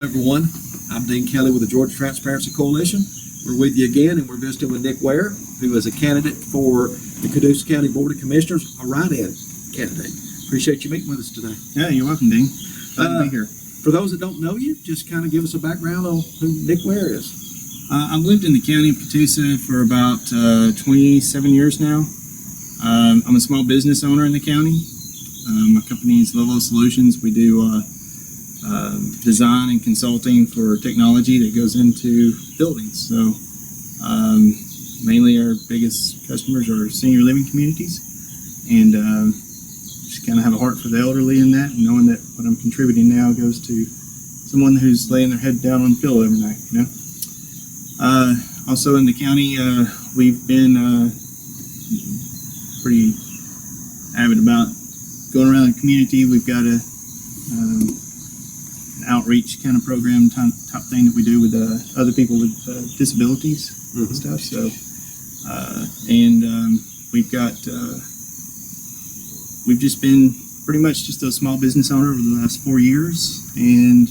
Everyone, I'm Dean Kelley with the Georgia Transparency Coalition. We're with you again, and we're visiting with Nick Ware, who is a candidate for the Catoosa County Board of Commissioners, a write-in candidate. Appreciate you meeting with us today. Yeah, you're welcome, Dean. Glad to be here. For those that don't know you, just kind of give us a background on who Nick Ware is. I've lived in the county of Catoosa for about 27 years now. I'm a small business owner in the county. My company is Level Solutions. We do design and consulting for technology that goes into buildings. So mainly our biggest customers are senior living communities, and just kind of have a heart for the elderly in that, and knowing that what I'm contributing now goes to someone who's laying their head down on the pillow every night, you know. Also in the county, we've been pretty avid about going around the community. We've got an outreach kind of program, top thing that we do with other people with disabilities and stuff. So, we've just been pretty much just a small business owner over the last 4 years, and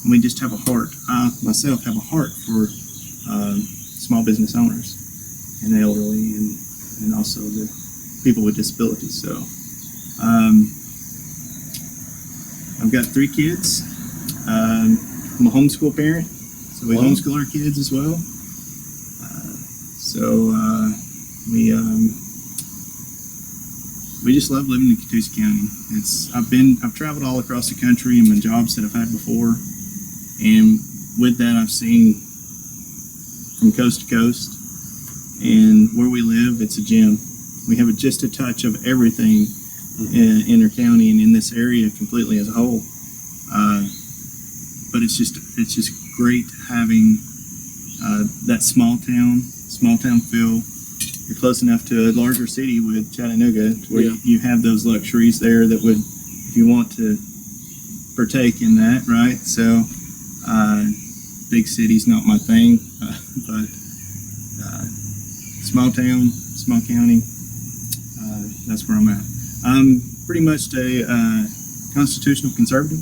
we just have a heart. I myself have a heart for small business owners and the elderly, and also the people with disabilities. So I've got 3 kids. I'm a homeschool parent, so we homeschool our kids as well. We just love living in Catoosa County. I've traveled all across the country in my jobs that I've had before, and with that I've seen from coast to coast. And where we live, it's a gem. We have just a touch of everything in our county and in this area completely as a whole. But it's just great having that small town feel. You're close enough to a larger city with Chattanooga where you have those luxuries there that would, if you want to partake in that, right? So big city's not my thing, but small town, small county, that's where I'm at. I'm pretty much a constitutional conservative.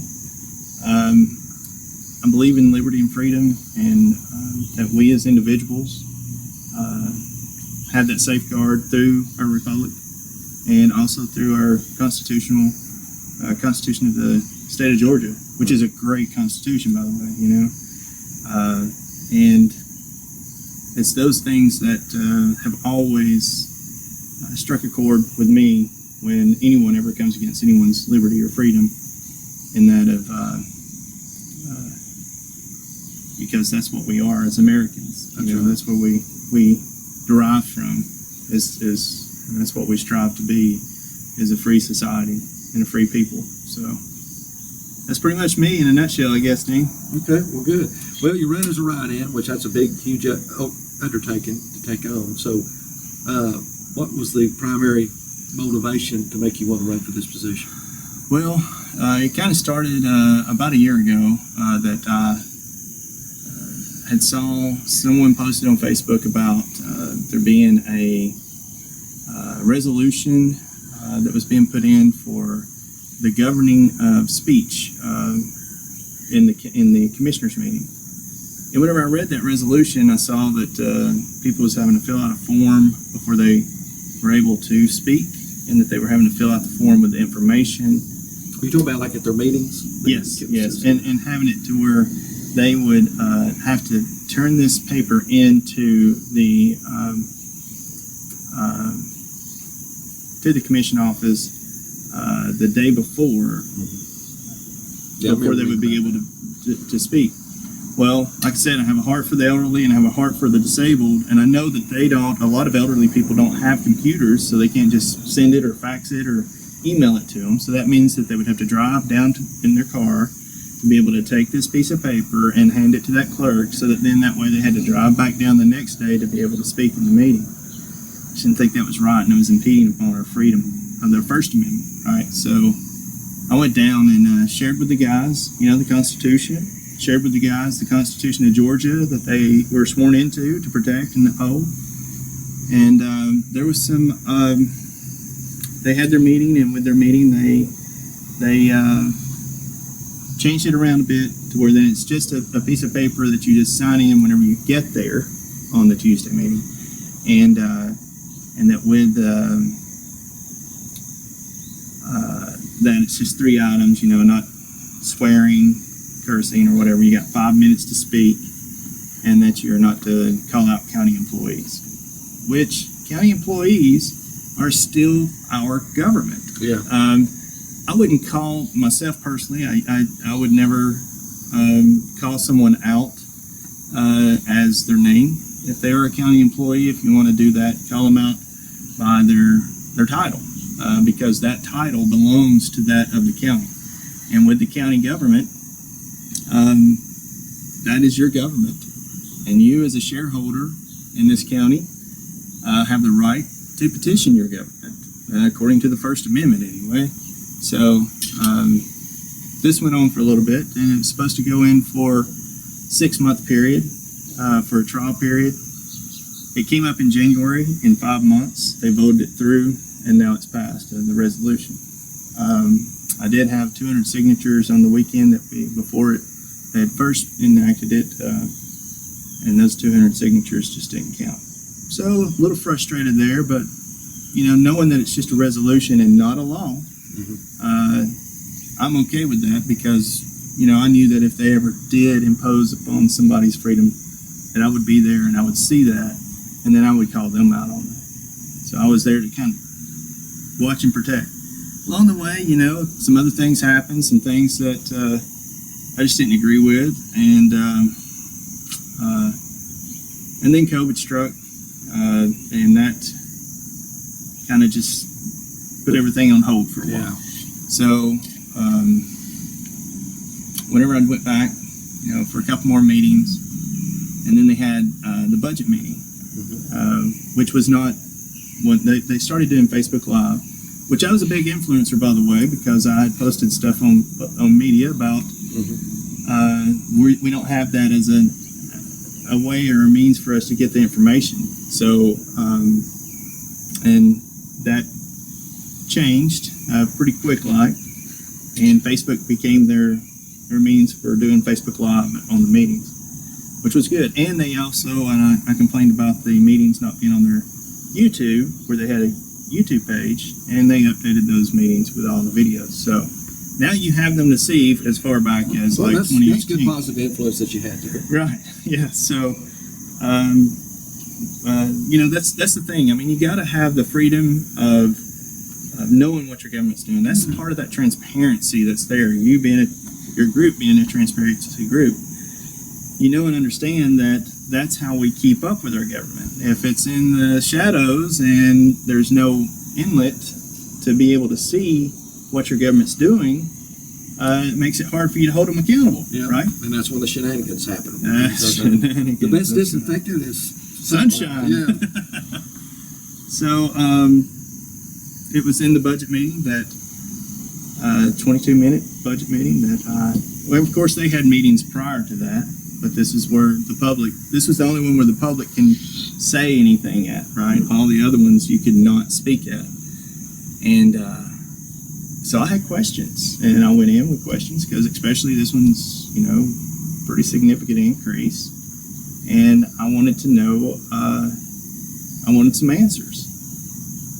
I believe in liberty and freedom, and that we as individuals have that safeguard through our republic, and also through our Constitution of the state of Georgia, which is a great constitution, by the way, you know. And it's those things that have always struck a chord with me when anyone ever comes against anyone's liberty or freedom, in that of because that's what we are as Americans. That's what we derive from. And that's what we strive to be, is a free society and a free people. So that's pretty much me in a nutshell, I guess, Dean. Okay, well, good. Well, you ran as a write-in, which that's a big, huge undertaking to take on. So what was the primary motivation to make you want to run for this position? Well, it kind of started about a year ago that I had saw someone posted on Facebook about there being a resolution that was being put in for the governing of speech in the commissioners meeting. And whenever I read that resolution, I saw that people was having to fill out a form before they were able to speak, and that they were having to fill out the form with the information. Are you talking about like at their meetings? Yes, and having it to where they would have to turn this paper into the commission office the day before, before they would be able to speak. Well, like I said, I have a heart for the elderly and I have a heart for the disabled, and I know that a lot of elderly people don't have computers, so they can't just send it or fax it or email it to them. So that means that they would have to drive down in their car to be able to take this piece of paper and hand it to that clerk, so that then that way they had to drive back down the next day to be able to speak in the meeting. I didn't think that was right, and it was impeding upon our freedom of the First Amendment, right? So I went down and shared with the guys, the Constitution, shared with the guys the Constitution of Georgia that they were sworn into to protect and uphold. And there was some, they had their meeting, and with their meeting they changed it around a bit to where then it's just a piece of paper that you just sign in whenever you get there on the Tuesday meeting, and that with that it's just 3 items, not swearing, cursing, or whatever. You got 5 minutes to speak, and that you're not to call out county employees, which county employees are still our government. Yeah. I wouldn't call myself personally. I would never call someone out as their name. If they are a county employee, if you want to do that, call them out by their title, because that title belongs to that of the county. And with the county government, that is your government. And you as a shareholder in this county have the right to petition your government, according to the First Amendment anyway. So this went on for a little bit, and it was supposed to go in for 6-month period, for a trial period. It came up in January in 5 months. They voted it through, and now it's passed, the resolution. I did have 200 signatures on the weekend before it had first enacted it, and those 200 signatures just didn't count. So a little frustrated there, but knowing that it's just a resolution and not a law, I'm okay with that, because I knew that if they ever did impose upon somebody's freedom, that I would be there and I would see that, and then I would call them out on that. So I was there to kind of watch and protect. Along the way, some other things happened, some things that I just didn't agree with, and then COVID struck, and that kind of just put everything on hold for a while. So whenever I went back, for a couple more meetings, and then they had the budget meeting, which was not when they started doing Facebook Live, which I was a big influencer, by the way, because I had posted stuff on media about we don't have that as a way or a means for us to get the information. So and that changed pretty quick, and Facebook became their means for doing Facebook Live on the meetings, which was good. And they also, and I complained about the meetings not being on their YouTube, where they had a YouTube page, and they updated those meetings with all the videos. So now you have them to see as far back as 2018. That's good positive influence that you had there. Right. Yeah. So, that's the thing. I mean, you got to have the freedom of knowing what your government's doing. That's part of that transparency that's there. You being your group being a transparency group, and understand that that's how we keep up with our government. If it's in the shadows and there's no inlet to be able to see what your government's doing, it makes it hard for you to hold them accountable, right? And that's when the shenanigans happen. The best disinfectant is sunshine. Yeah. So it was in the budget meeting, that 22-minute budget meeting well, of course they had meetings prior to that, but this is where this was the only one where the public can say anything at, right? All the other ones you could not speak at. And so I had questions, and I went in with questions, because especially this one's, pretty significant increase. And I wanted to know, I wanted some answers.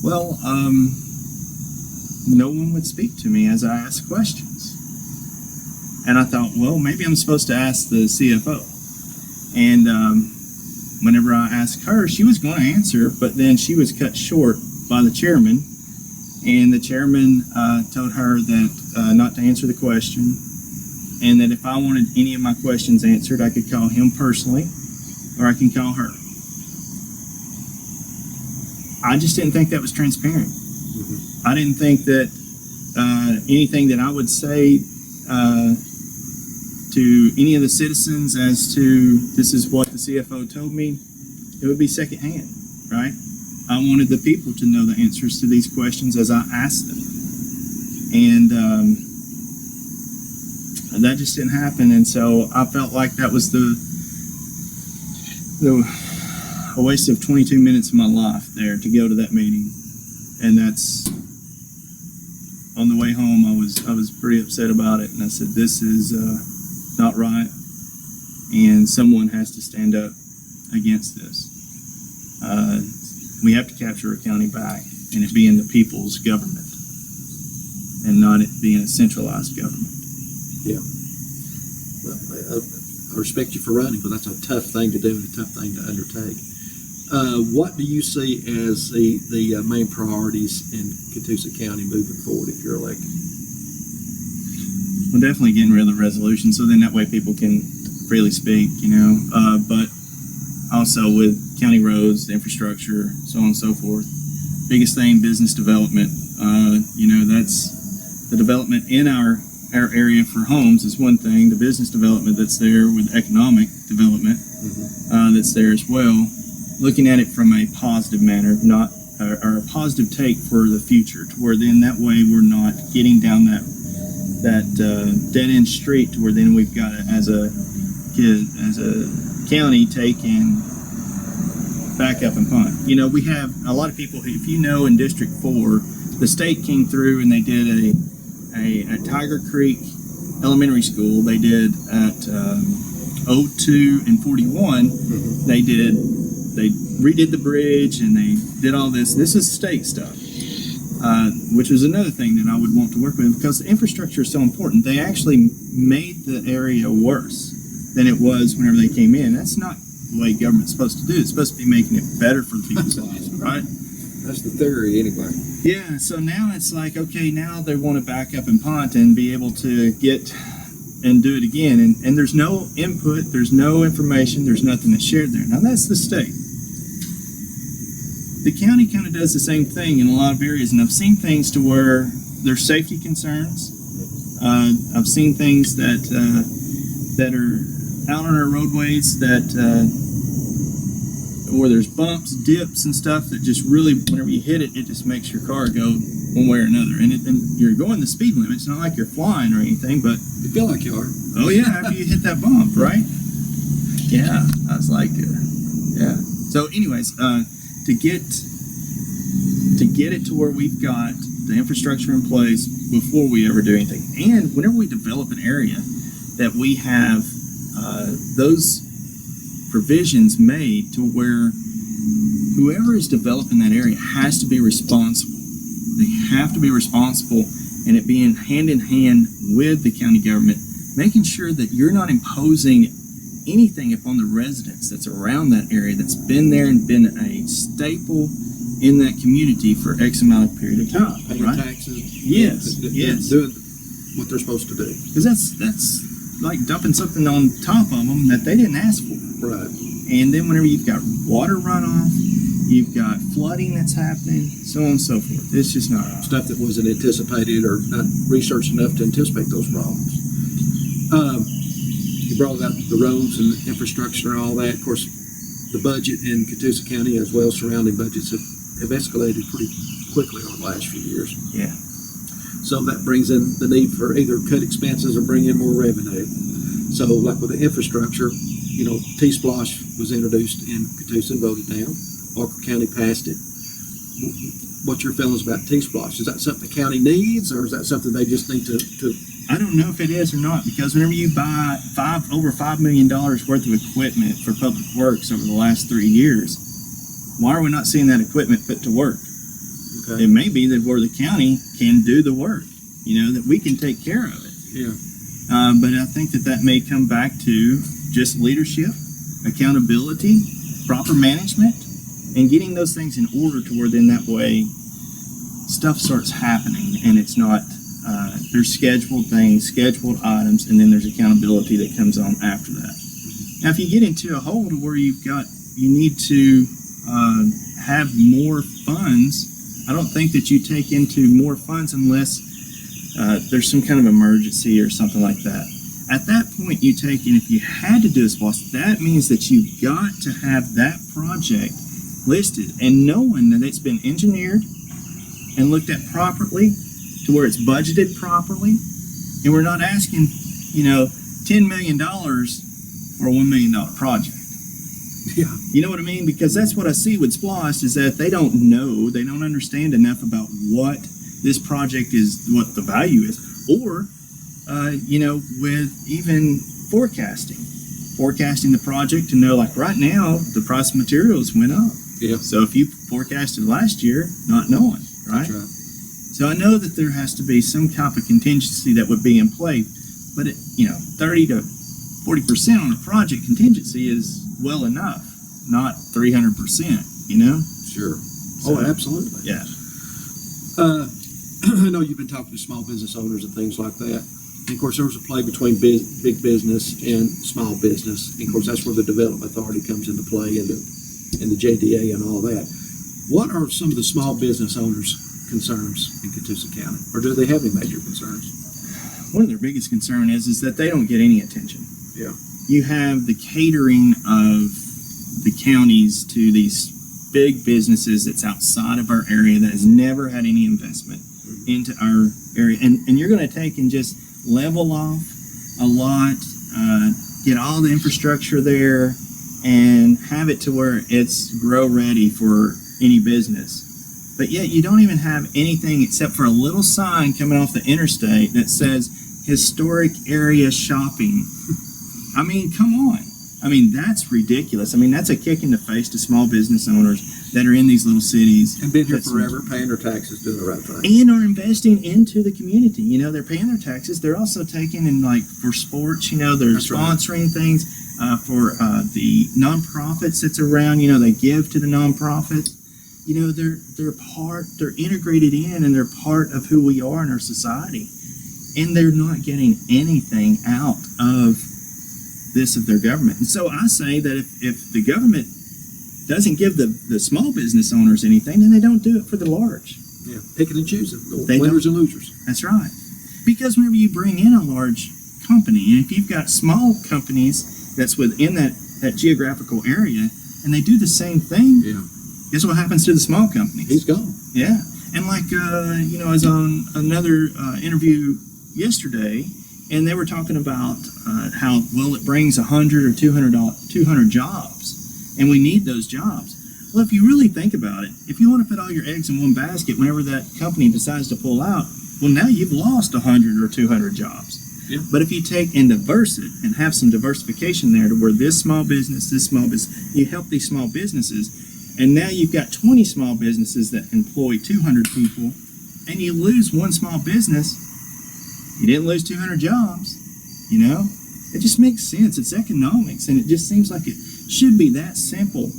Well, no one would speak to me as I asked questions. And I thought, well, maybe I'm supposed to ask the CFO. And whenever I asked her, she was going to answer, but then she was cut short by the chairman. And the chairman told her that not to answer the question, and that if I wanted any of my questions answered, I could call him personally, or I can call her. I just didn't think that was transparent. I didn't think that anything that I would say to any of the citizens as to this is what the CFO told me, it would be secondhand, right? I wanted the people to know the answers to these questions as I asked them. And that just didn't happen. And so I felt like that was a waste of 22 minutes of my life there to go to that meeting. And that's on the way home, I was pretty upset about it, and I said, "This is not right, and someone has to stand up against this. We have to capture our county back, and it being the people's government, and not it being a centralized government." Well, I respect you for running, but that's a tough thing to do and a tough thing to undertake. What do you see as the main priorities in Catoosa County moving forward if you're elected? Well, definitely getting rid of the resolution, so then that way people can freely speak, but also with county roads, the infrastructure, so on and so forth. Biggest thing, business development. That's the development in our area for homes is one thing. The business development that's there with economic development that's there as well. Looking at it from a positive manner, not or a positive take for the future, to where then that way we're not getting down that dead end street to where then we've got to, as a county, take and back up and punt. We have a lot of people who, if in District 4, the state came through and they did at Tiger Creek Elementary School. They did at 02 and 41. They redid the bridge and they did all this. This is state stuff, which is another thing that I would want to work with, because the infrastructure is so important. They actually made the area worse than it was whenever they came in. That's not the way government's supposed to do. It's supposed to be making it better for people's lives, right? That's the theory, anyway. Yeah, so now it's like, okay, now they want to back up and punt and be able to get and do it again. And there's no input, there's no information, there's nothing that's shared there. Now, that's the state. The county kind of does the same thing in a lot of areas, and I've seen things to where there's safety concerns. I've seen things that are out on our roadways where there's bumps, dips, and stuff that just really, whenever you hit it, it just makes your car go one way or another. And you're going the speed limit. It's not like you're flying or anything, but You feel like you are. oh yeah, after you hit that bump, right? Yeah, I was like, yeah. So, anyways, to get it to where we've got the infrastructure in place before we ever do anything, and whenever we develop an area, that we have those provisions made to where whoever is developing that area has to be responsible. They have to be responsible, and it being hand in hand with the county government, making sure that you're not imposing anything upon the residents that's around that area that's been there and been a staple in that community for X amount of period of time. Paying right? taxes. Yes, yes. Doing what they're supposed to do. Because that's like dumping something on top of them that they didn't ask for. Right. And then whenever you've got water runoff, you've got flooding that's happening, so on and so forth. It's just not right. Stuff that wasn't anticipated or not researched enough to anticipate those problems. You brought up the roads and infrastructure and all that. Of course, the budget in Catoosa County as well as surrounding budgets have escalated pretty quickly over the last few years. Yeah. So that brings in the need for either cut expenses or bring in more revenue. So like with the infrastructure, T-Splosh was introduced in Catoosa and voted down. Walker County passed it. What's your feelings about T-Splosh? Is that something the county needs, or is that something they just need to I don't know if it is or not, because whenever you buy over $5 million worth of equipment for public works over the last 3 years, why are we not seeing that equipment put to work? Okay. It may be that where the county can do the work, that we can take care of it. Yeah. But I think that may come back to just leadership, accountability, proper management, and getting those things in order to where then that way stuff starts happening and it's not, there's scheduled things, scheduled items, and then there's accountability that comes on after that. Now, if you get into a hole to where you need to have more funds, I don't think that you take into more funds unless there's some kind of emergency or something like that. At that point, you take in, if you had to do a SPLOST, that means that you've got to have that project listed and knowing that it's been engineered and looked at properly to where it's budgeted properly, and we're not asking, $10 million for a $1 million project. Yeah. You know what I mean? Because that's what I see with SPLOST, is that they don't understand enough about what this project is what the value is. Or, with even forecasting the project to know, like right now, the price of materials went up. Yeah. So if you forecasted last year, not knowing, right? That's right. So I know that there has to be some type of contingency that would be in play, but 30 to 40% on a project contingency is well enough, not 300%. Sure. So, Absolutely. Yeah. I know you've been talking to small business owners and things like that. And of course, there's a play between big business and small business. And of course, that's where the Development Authority comes into play, and the JDA and all that. What are some of the small business owners' concerns in Catoosa County, or do they have any major concerns? One of their biggest concern is that they don't get any attention. Yeah. You have the catering of the counties to these big businesses that's outside of our area that has never had any investment into our area, and you're going to take and just level off a lot, get all the infrastructure there, and have it to where it's grow ready for any business. But yet you don't even have anything except for a little sign coming off the interstate that says historic area shopping. I mean, come on. I mean, that's ridiculous. I mean, that's a kick in the face to small business owners that are in these little cities. And been here forever, paying their taxes, doing the right thing. And are investing into the community. They're paying their taxes. They're also taking in, like, for sports, they're That's sponsoring things for the nonprofits that's around. They give to the nonprofits. They're integrated in, and they're part of who we are in our society. And they're not getting anything out of this of their government. And so I say that if the government doesn't give the small business owners anything, then they don't do it for the large. Yeah, picking and choosing, They winners and losers. That's right. Because whenever you bring in a large company, and if you've got small companies that's within that geographical area, and they do the same thing, Yeah. guess what happens to the small companies? He's gone. Yeah. And like, I was on another interview yesterday, and they were talking about how, it brings 100 or 200 jobs, and we need those jobs. Well, if you really think about it, if you want to put all your eggs in one basket whenever that company decides to pull out, well, now you've lost 100 or 200 jobs. Yeah. But if you take and diverse it and have some diversification there to where this small business, you help these small businesses, and now you've got 20 small businesses that employ 200 people, and you lose one small business, you didn't lose 200 jobs. It just makes sense. It's economics, and it just seems like it should be that simple,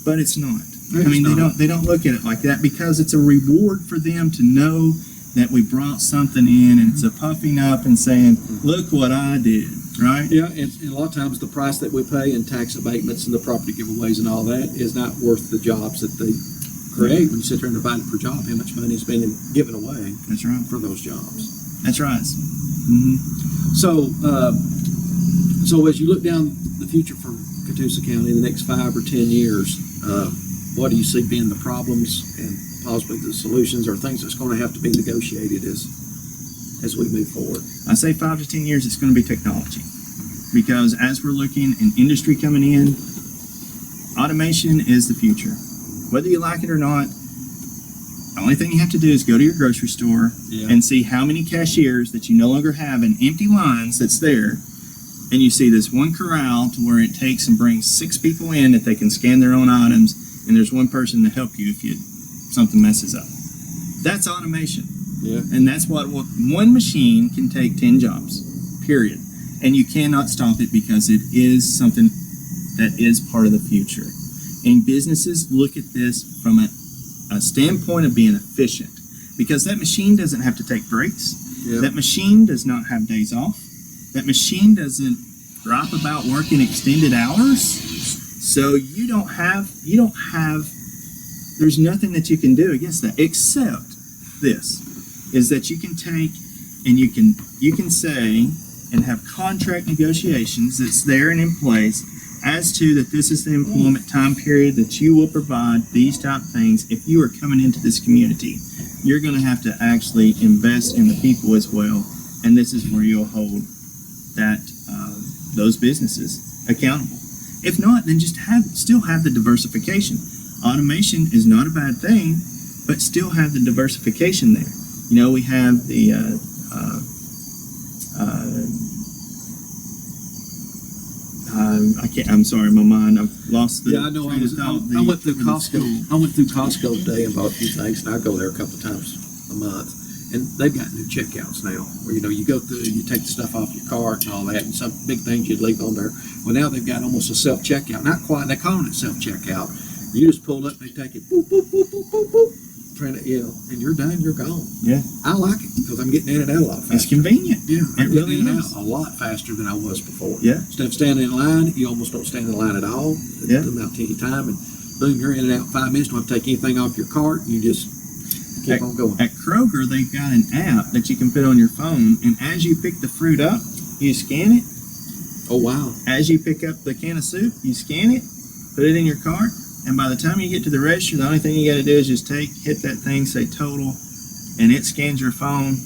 but it's not. They don't look at it like that, because it's a reward for them to know that we brought something in, and it's a puffing up and saying, look what I did, right? Yeah, and a lot of times the price that we pay in tax abatements and the property giveaways and all that is not worth the jobs that they create. When you sit there and divide it per job, how much money is being given away. That's right. For those jobs. That's right. Mm-hmm. So as you look down the future for Catoosa County in the next 5 or 10 years, what do you see being the problems and possibly the solutions, or things that's going to have to be negotiated as we move forward? I say 5 to 10 years, it's going to be technology. Because as we're looking in industry coming in, automation is the future. Whether you like it or not, the only thing you have to do is go to your grocery store and see how many cashiers that you no longer have in empty lines that's there, and you see this one corral to where it takes and brings 6 people in that they can scan their own items, and there's one person to help you if something messes up. That's automation. Yeah. And that's what one machine can take 10 jobs, period. And you cannot stop it, because it is something that is part of the future. And businesses look at this from a standpoint of being efficient, because that machine doesn't have to take breaks. Yeah. That machine does not have days off. That machine doesn't gripe about working extended hours. So there's nothing that you can do against that, except this, is that you can take and you can say and have contract negotiations that's there and in place as to that this is the employment time period that you will provide these type of things. If you are coming into this community, you're going to have to actually invest in the people as well, and this is where you'll hold those businesses accountable. If not, then just still have the diversification. Automation is not a bad thing, but still have the diversification there. You know, we have the I'm sorry, my mind. I've lost the. Yeah, I know. I went through Costco. I went through Costco today and bought a few things, and I go there a couple of times a month. And they've got new checkouts now, where you go through, you take the stuff off your cart and all that, and some big things you'd leave on there. Well, now they've got almost a self checkout. Not quite. They're calling it self checkout. You just pull up, they take it, boop boop boop boop boop boop. Trying to, and you're done, you're gone. Yeah. I like it because I'm getting in and out a lot faster. It's convenient. Yeah, It I'm really getting in and is. out a lot faster than I was before. Yeah. Instead of standing in line, you almost don't stand in line at all. It Yeah. doesn't take any time, and boom, you're in and out in 5 minutes. Don't have to take anything off your cart. You just keep on going. At Kroger, they've got an app that you can put on your phone, and as you pick the fruit up, you scan it. Oh wow! As you pick up the can of soup, you scan it, put it in your cart, and by the time you get to the register, the only thing you got to do is just hit that thing, say total, and it scans your phone.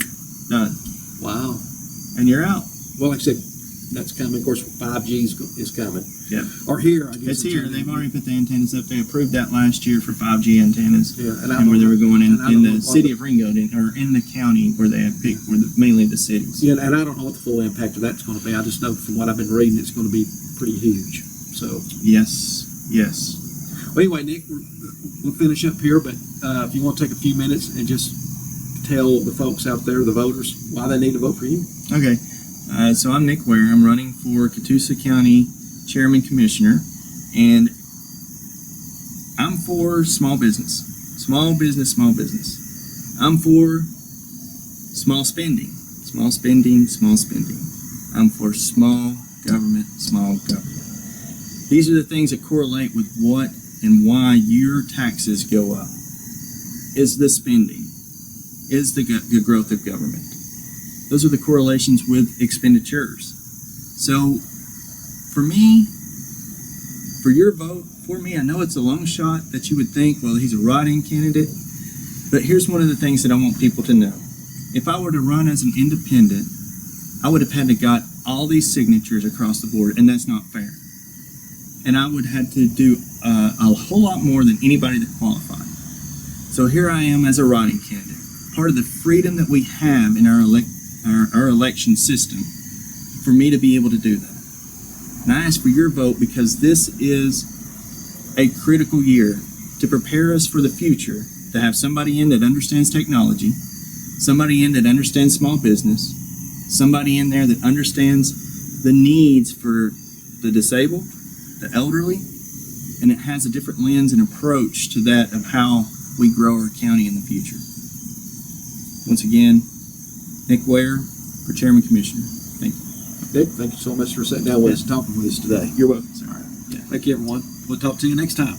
Done. Wow! And you're out. Well, like I said, that's coming. Of course, 5G is coming. Yeah. Or here, I guess. It's here. They've already put the antennas up. They approved that last year for 5G antennas. Yeah, and where they were going in the city of Ringo, or in the county where they have picked, mainly the cities. Yeah, and I don't know what the full impact of that's going to be. I just know from what I've been reading, it's going to be pretty huge. So. Yes. Well, anyway, Nick, we'll finish up here, but if you want to take a few minutes and just tell the folks out there, the voters, why they need to vote for you. Okay. So I'm Nick Ware. I'm running for Catoosa County Chairman Commissioner, and I'm for small business. Small business. I'm for small spending. I'm for small government. These are the things that correlate with what and why your taxes go up. Is the spending. Is the growth of government. Those are the correlations with expenditures. So, for me, for your vote, for me, I know it's a long shot that you would think, well, he's a write-in candidate, but here's one of the things that I want people to know. If I were to run as an independent, I would have had to got all these signatures across the board, and that's not fair. And I would have to do a whole lot more than anybody that qualified. So here I am as a write-in candidate. Part of the freedom that we have in our election system for me to be able to do that. And I ask for your vote because this is a critical year to prepare us for the future, to have somebody in that understands technology, somebody in that understands small business, somebody in there that understands the needs for the disabled, the elderly, and it has a different lens and approach to that of how we grow our county in the future. Once again, Nick Ware for Chairman Commissioner. Thank you. Nick, thank you so much for sitting down with us and talking with us today. You're welcome, sir. Thank you, everyone. We'll talk to you next time.